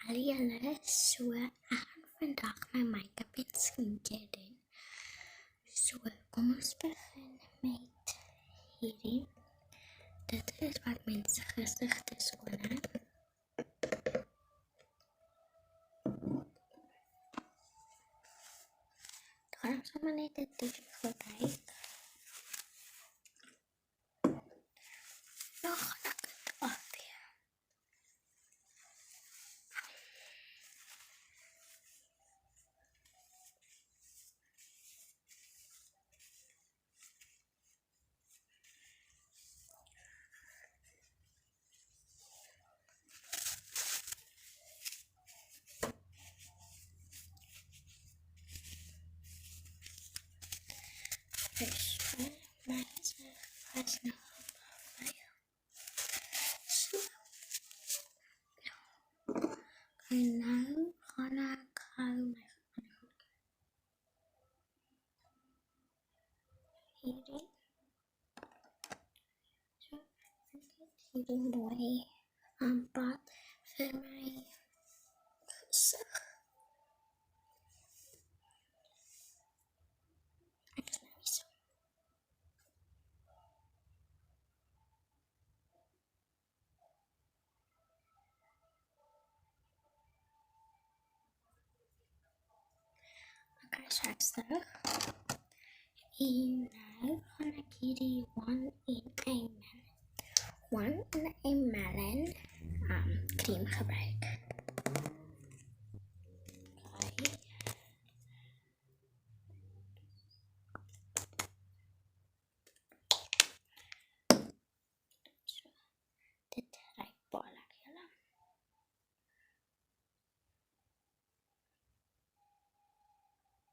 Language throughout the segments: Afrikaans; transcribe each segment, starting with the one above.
Alle så er han vandag med meg op het skincare. Så kom ons begin met hierdie. Dit is wat mense gesigte skoon hou. Gaan ons sommer net dit kyk. Nou gaan ek dit afweer. Dus mensen was nog bij zo. En nou gaan ik hierdie. Zo, hierdie mooi aanpak vir my gesig. Ek is nou so. Ek is straks terug. En nou gaan ek hierdie one in a melon cream gebruik. Okay. So, dit ruik baie lekker, julle.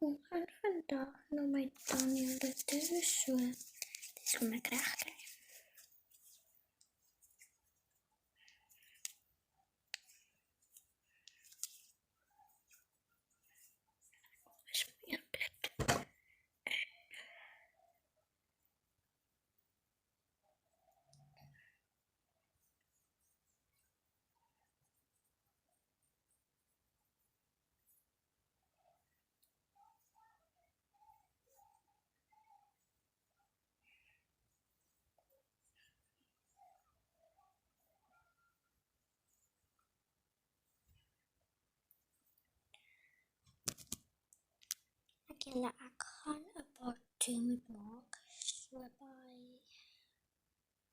Ek gaan vandag na my tandjie toe, so dis hoe ek reg kry. Ek gaan 'n paar toe moet maak, so by